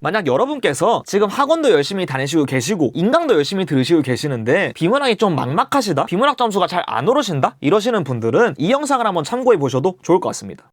만약 여러분께서 지금 학원도 열심히 다니시고 계시고 인강도 열심히 들으시고 계시는데 비문학이 좀 막막하시다, 비문학 점수가 잘 안 오르신다 이러시는 분들은 이 영상을 한번 참고해 보셔도 좋을 것 같습니다.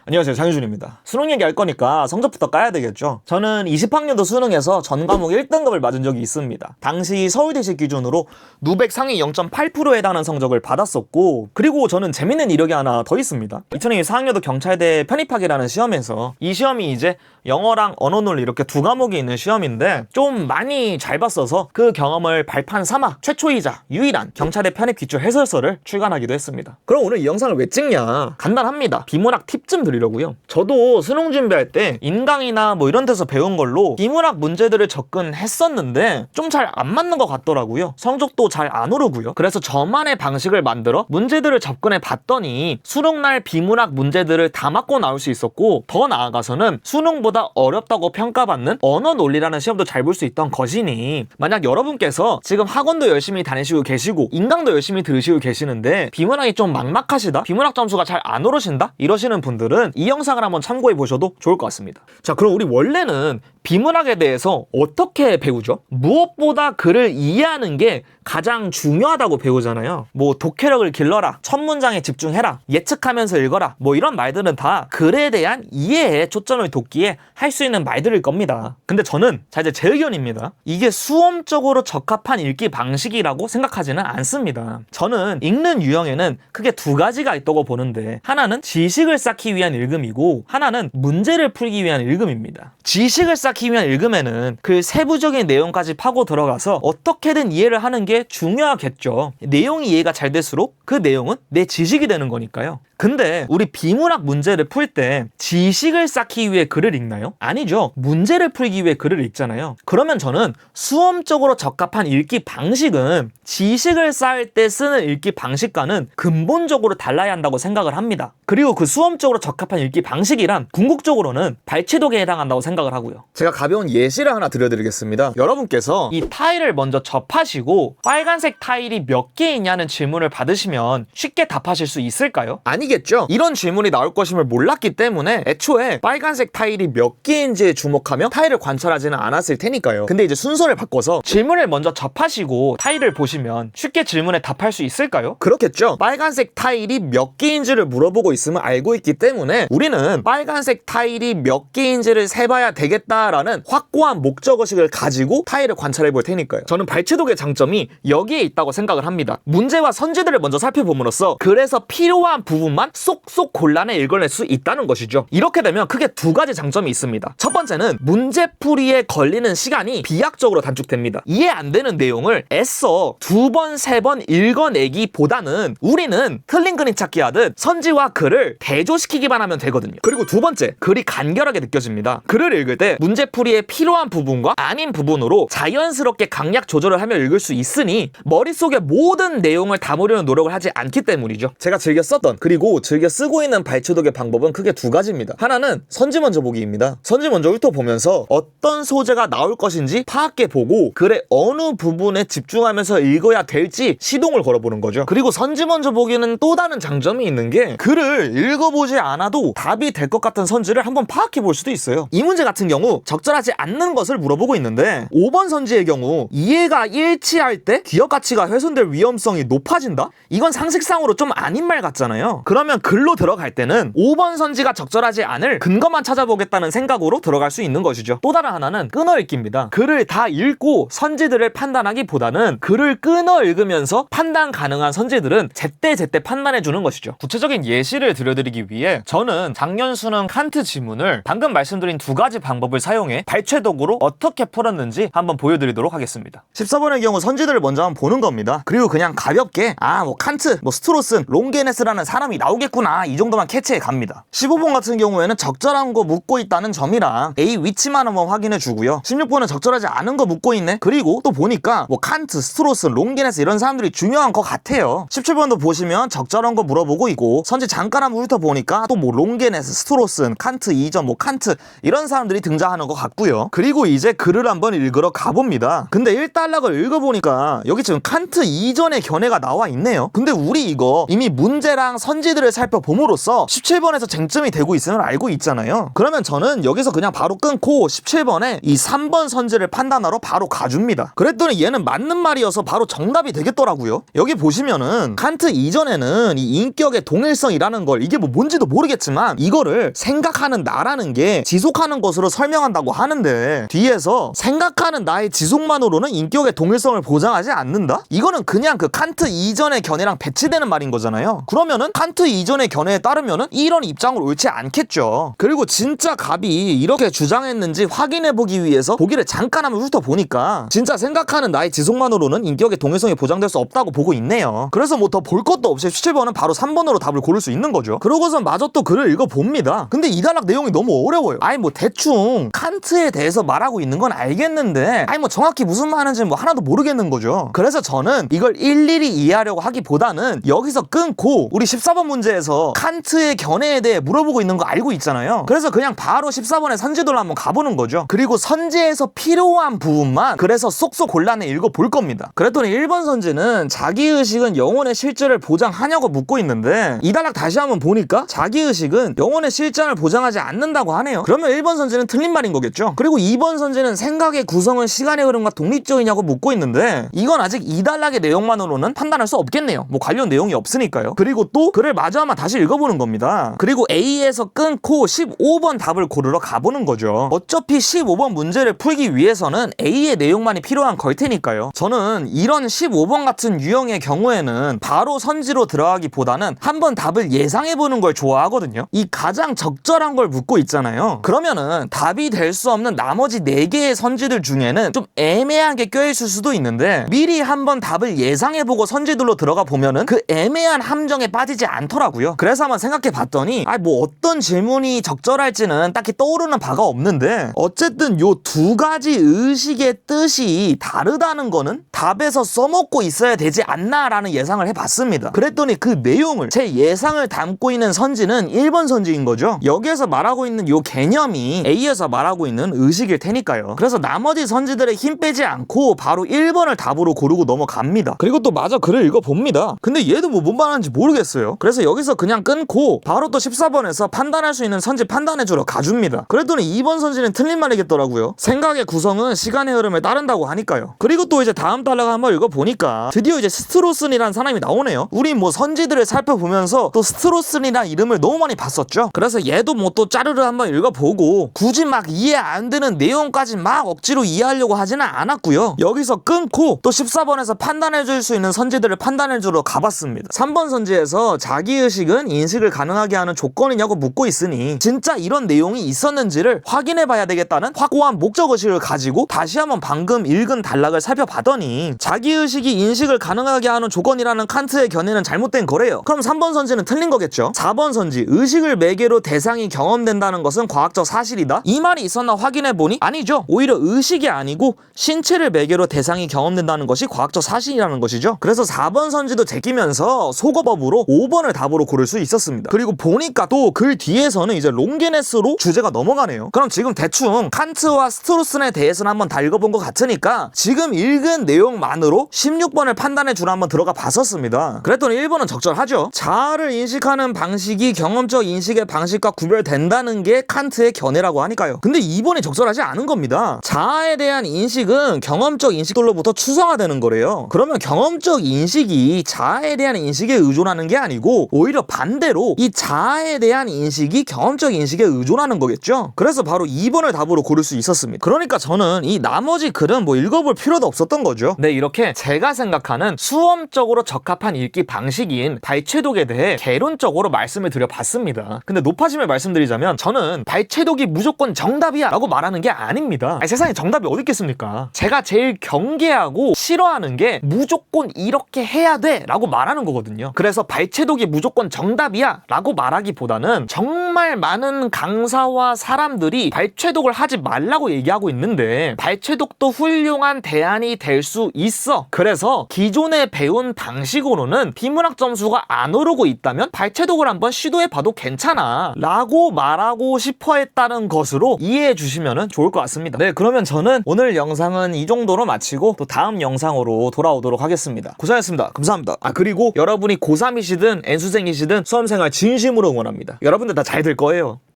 안녕하세요, 장유준입니다. 수능 얘기할 거니까 성적부터 까야 되겠죠. 저는 20학년도 수능에서 전 과목 1등급을 맞은 적이 있습니다. 당시 서울대식 기준으로 누백 상위 0.8%에 해당하는 성적을 받았었고, 그리고 저는 재밌는 이력이 하나 더 있습니다. 2024학년도 경찰대 편입학이라는 시험에서, 이 시험이 이제 영어랑 언어논리 이렇게 두 과목이 있는 시험인데 좀 많이 잘 봤어서 그 경험을 발판 삼아 최초이자 유일한 경찰대 편입 기출 해설서를 출간하기도 했습니다. 그럼 오늘 이 영상을 왜 찍냐? 간단합니다. 비문학 팁 좀 드리려고요. 저도 수능 준비할 때 인강이나 뭐 이런 데서 배운 걸로 비문학 문제들을 접근했었는데 좀 잘 안 맞는 것 같더라고요. 성적도 잘 안 오르고요. 그래서 저만의 방식을 만들어 문제들을 접근해 봤더니 수능날 비문학 문제들을 다 맞고 나올 수 있었고, 더 나아가서는 수능보다 어렵다고 평가받는 언어 논리라는 시험도 잘 볼 수 있던 것이니, 만약 여러분께서 지금 학원도 열심히 다니시고 계시고 인강도 열심히 들으시고 계시는데 비문학이 좀 막막하시다, 비문학 점수가 잘 안 오르신다 이러시는 분들은 이 영상을 한번 참고해 보셔도 좋을 것 같습니다. 자, 그럼 우리 원래는 비문학에 대해서 어떻게 배우죠? 무엇보다 글을 이해하는 게 가장 중요하다고 배우잖아요. 뭐 독해력을 길러라, 첫 문장에 집중해라, 예측하면서 읽어라, 뭐 이런 말들은 다 글에 대한 이해에 초점을 뒀기에 할 수 있는 말들일 겁니다. 근데 저는 이제 제 의견입니다. 이게 수험적으로 적합한 읽기 방식이라고 생각하지는 않습니다. 저는 읽는 유형에는 크게 두 가지가 있다고 보는데, 하나는 지식을 쌓기 위한 읽음이고 하나는 문제를 풀기 위한 읽음입니다. 지식을 쌓기 위한 읽음에는 그 세부적인 내용까지 파고 들어가서 어떻게든 이해를 하는 게 중요하겠죠. 내용이 이해가 잘 될수록 그 내용은 내 지식이 되는 거니까요. 근데 우리 비문학 문제를 풀 때 지식을 쌓기 위해 글을 읽나요? 아니죠. 문제를 풀기 위해 글을 읽잖아요. 그러면 저는 수험적으로 적합한 읽기 방식은 지식을 쌓을 때 쓰는 읽기 방식과는 근본적으로 달라야 한다고 생각을 합니다. 그리고 그 수험적으로 적합한 읽기 방식이란 궁극적으로는 발췌독에 해당한다고 생각을 하고요. 제가 가벼운 예시를 하나 드려드리겠습니다. 여러분께서 이 타일을 먼저 접하시고 빨간색 타일이 몇 개 있냐는 질문을 받으시면 쉽게 답하실 수 있을까요? 아니겠죠. 이런 질문이 나올 것임을 몰랐기 때문에 애초에 빨간색 타일이 몇 개인지에 주목하며 타일을 관찰하지는 않았을 테니까요. 근데 이제 순서를 바꿔서 질문을 먼저 접하시고 타일을 보시면 쉽게 질문에 답할 수 있을까요? 그렇겠죠. 빨간색 타일이 몇 개인지를 물어보고 있으면 알고 있기 때문에 우리는 빨간색 타일이 몇 개인지를 세봐야 되겠다라는 확고한 목적의식을 가지고 타일을 관찰해 볼 테니까요. 저는 발췌독의 장점이 여기에 있다고 생각을 합니다. 문제와 선지들을 먼저 살펴봄으로써 그래서 필요한 부분만 쏙쏙 골라내 읽어낼 수 있다는 것이죠. 이렇게 되면 크게 두 가지 장점이 있습니다. 첫 번째는 문제풀이에 걸리는 시간이 비약적으로 단축됩니다. 이해 안 되는 내용을 애써 두 번, 세 번 읽어내기보다는 우리는 틀린 그림 찾기 하듯 선지와 글을 대조시키기만 하면 되거든요. 그리고 두 번째, 글이 간결하게 느껴집니다. 글을 읽을 때 문제풀이에 필요한 부분과 아닌 부분으로 자연스럽게 강약 조절을 하며 읽을 수 있으니 머릿속에 모든 내용을 담으려는 노력을 하지 않기 때문이죠. 제가 즐겨 썼던, 그리고 즐겨 쓰고 있는 발췌독의 방법은 크게 두 가지입니다. 하나는 선지 먼저 보기입니다. 선지 먼저 훑어보면서 어떤 소재가 나올 것인지 파악해 보고 글의 어느 부분에 집중하면서 읽어야 될지 시동을 걸어보는 거죠. 그리고 선지 먼저 보기는 또 다른 장점이 있는 게 글을 읽어보지 않아도 답이 될 것 같은 선지를 한번 파악해 볼 수도 있어요. 이 문제 같은 경우 적절하지 않는 것을 물어보고 있는데 5번 선지의 경우 이해가 일치할 때 기억 가치가 훼손될 위험성이 높아진다? 이건 상식상으로 좀 아닌 말 같잖아요. 그러면 글로 들어갈 때는 5번 선지가 적절하지 않을 근거만 찾아보겠다는 생각으로 들어갈 수 있는 것이죠. 또 다른 하나는 끊어 읽기입니다. 글을 다 읽고 선지들을 판단하기보다는 글을 끊어 읽으면서 판단 가능한 선지들은 제때제때 판단해 주는 것이죠. 구체적인 예시를 들려드리기 위해 저는 작년 수능 칸트 지문을 방금 말씀드린 두 가지 방법을 사용해 발췌독으로 어떻게 풀었는지 한번 보여드리도록 하겠습니다. 14번의 경우 선지들을 먼저 한번 보는 겁니다. 그리고 그냥 가볍게 뭐 칸트, 스트로슨, 롱게네스라는 사람이다, 나오겠구나 이 정도만 캐치해 갑니다. 15번 같은 경우에는 적절한 거 묻고 있다는 점이랑 A 위치만 한번 확인해 주고요. 16번은 적절하지 않은 거 묻고 있네. 그리고 또 보니까 뭐 칸트, 스트로스, 롱게네스 이런 사람들이 중요한 것 같아요. 17번도 보시면 적절한 거 물어보고 있고 선지 잠깐 한번 훑어보니까 또 뭐 롱게네스, 스트로스, 칸트 이전, 뭐 칸트 이런 사람들이 등장하는 것 같고요. 그리고 이제 글을 한번 읽으러 가봅니다. 근데 1단락을 읽어보니까 여기 지금 칸트 이전의 견해가 나와 있네요. 근데 우리 이거 이미 문제랑 선지들을 살펴봄으로써 17번에서 쟁점이 되고 있음을 알고 있잖아요. 그러면 저는 여기서 그냥 바로 끊고 17번에 이 3번 선지를 판단하러 바로 가줍니다. 그랬더니 얘는 맞는 말이어서 바로 정답이 되겠더라고요. 여기 보시면은 칸트 이전에는 이 인격의 동일성이라는 걸 이게 뭐 뭔지도 모르겠지만 이거를 생각하는 나라는 게 지속하는 것으로 설명한다고 하는데 뒤에서 생각하는 나의 지속만으로는 인격의 동일성을 보장하지 않는다? 이거는 그냥 그 칸트 이전의 견해랑 배치되는 말인 거잖아요. 그러면은 칸트 이전의 견해에 따르면은 이런 입장을 옳지 않겠죠. 그리고 진짜 갑이 이렇게 주장했는지 확인해보기 위해서 보기를 잠깐 한번 훑어보니까 진짜 생각하는 나의 지속만으로는 인격의 동일성이 보장될 수 없다고 보고 있네요. 그래서 뭐 더 볼 것도 없이 17번은 바로 3번으로 답을 고를 수 있는 거죠. 그러고선 마저 또 글을 읽어봅니다. 근데 이 단락 내용이 너무 어려워요. 아니 뭐 대충 칸트에 대해서 말하고 있는 건 알겠는데 아니 뭐 정확히 무슨 말하는지 뭐 하나도 모르겠는 거죠. 그래서 저는 이걸 일일이 이해하려고 하기보다는 여기서 끊고 우리 14번 문제에서 칸트의 견해에 대해 물어보고 있는 거 알고 있잖아요. 그래서 그냥 바로 14번의 선지도를 한번 가보는 거죠. 그리고 선지에서 필요한 부분만 그래서 쏙쏙 골라내 읽어볼 겁니다. 그랬더니 1번 선지는 자기의식은 영혼의 실제를 보장하냐고 묻고 있는데 이 단락 다시 한번 보니까 자기의식은 영혼의 실장을 보장하지 않는다고 하네요. 그러면 1번 선지는 틀린 말인 거겠죠. 그리고 2번 선지는 생각의 구성은 시간의 흐름과 독립적이냐고 묻고 있는데 이건 아직 이 단락의 내용만으로는 판단할 수 없겠네요. 뭐 관련 내용이 없으니까요. 그리고 또 글을 마저 한번 다시 읽어보는 겁니다. 그리고 A에서 끊고 15번 답을 고르러 가보는 거죠. 어차피 15번 문제를 풀기 위해서는 A의 내용만이 필요한 걸 테니까요. 저는 이런 15번 같은 유형의 경우에는 바로 선지로 들어가기보다는 한번 답을 예상해보는 걸 좋아하거든요. 이 가장 적절한 걸 묻고 있잖아요. 그러면은 답이 될 수 없는 나머지 4개의 선지들 중에는 좀 애매하게 껴있을 수도 있는데 미리 한번 답을 예상해보고 선지들로 들어가 보면은 그 애매한 함정에 빠지지 않더라고요. 그래서 한번 생각해봤더니 뭐 어떤 질문이 적절할지는 딱히 떠오르는 바가 없는데 어쨌든 요 두 가지 의식의 뜻이 다르다는 거는 답에서 써먹고 있어야 되지 않나라는 예상을 해봤습니다. 그랬더니 그 내용을 제 예상을 담고 있는 선지는 1번 선지인 거죠. 여기에서 말하고 있는 요 개념이 A에서 말하고 있는 의식일 테니까요. 그래서 나머지 선지들의 힘 빼지 않고 바로 1번을 답으로 고르고 넘어갑니다. 그리고 또 마저 글을 읽어봅니다. 근데 얘도 뭐 뭔 말하는지 모르겠어요. 그래서 여기서 그냥 끊고 바로 또 14번에서 판단할 수 있는 선지 판단해주러 가줍니다. 그랬더니 2번 선지는 틀린 말이겠더라고요. 생각의 구성은 시간의 흐름을 따른다고 하니까요. 그리고 또 이제 다음 단락을 한번 읽어보니까 드디어 이제 스트로슨이라는 사람이 나오네요. 우리 뭐 선지들을 살펴보면서 또 스트로슨이라는 이름을 너무 많이 봤었죠. 그래서 얘도 뭐 또 짜르르 한번 읽어보고 굳이 막 이해 안 되는 내용까지 막 억지로 이해하려고 하지는 않았고요. 여기서 끊고 또 14번에서 판단해줄 수 있는 선지들을 판단해주러 가봤습니다. 3번 선지에서 자기의식은 인식을 가능하게 하는 조건이냐고 묻고 있으니 진짜 이런 내용이 있었는지를 확인해봐야 되겠다는 확고한 목적의식을 가지고 다시 한번 방금 읽은 단락을 살펴봤더니 자기의식이 인식을 가능하게 하는 조건이라는 칸트의 견해는 잘못된 거래요. 그럼 3번 선지는 틀린 거겠죠. 4번 선지 의식을 매개로 대상이 경험된다는 것은 과학적 사실이다. 이 말이 있었나 확인해보니 아니죠. 오히려 의식이 아니고 신체를 매개로 대상이 경험된다는 것이 과학적 사실이라는 것이죠. 그래서 4번 선지도 제끼면서 속어법으로 5번을 답으로 고를 수 있었습니다. 그리고 보니까 또 글 뒤에서는 이제 롱게네스로 주제가 넘어가네요. 그럼 지금 대충 칸트와 스트로슨에 대해서는 한번 다 읽어본 것 같으니까 지금 읽은 내용만으로 16번을 판단해 주러 한번 들어가 봤었습니다. 그랬더니 1번은 적절하죠. 자아를 인식하는 방식이 경험적 인식의 방식과 구별된다는 게 칸트의 견해라고 하니까요. 근데 2번이 적절하지 않은 겁니다. 자아에 대한 인식은 경험적 인식들로부터 추상화되는 거래요. 그러면 경험적 인식이 자아에 대한 인식에 의존하는 게 아니고 오히려 반대로 이 자아에 대한 인식이 경험적 인식에 의존하는 거겠죠. 그래서 바로 2번을 답으로 고를 수 있었습니다. 그러니까 저는 이 나머지 글은 뭐 읽어볼 필요도 없었던 거죠. 네, 이렇게 제가 생각하는 수험적으로 적합한 읽기 방식인 발췌독에 대해 개론적으로 말씀을 드려봤습니다. 근데 높아짐을 말씀드리자면 저는 발췌독이 무조건 정답이야 라고 말하는 게 아닙니다. 세상에 정답이 어디 있겠습니까? 제가 제일 경계하고 싫어하는 게 무조건 이렇게 해야 돼 라고 말하는 거거든요. 그래서 발췌독이 무조건 정답이야 라고 말하기보다는 정말 많은 강사와 사람들이 발췌독을 하지 말라고 얘기하고 있는데 발췌독도 훌륭한 대안이 될 수 있어. 그래서 기존에 배운 방식으로는 비문학 점수가 안 오르고 있다면 발췌독을 한번 시도해봐도 괜찮아 라고 말하고 싶어 했다는 것으로 이해해 주시면 좋을 것 같습니다. 네, 그러면 저는 오늘 영상은 이 정도로 마치고 또 다음 영상으로 돌아오도록 하겠습니다. 고생하셨습니다. 감사합니다. 그리고 여러분이 고3이시든 N수생이시든 수험생활 진심으로 응원합니다. 여러분들 다 잘 될 거예요.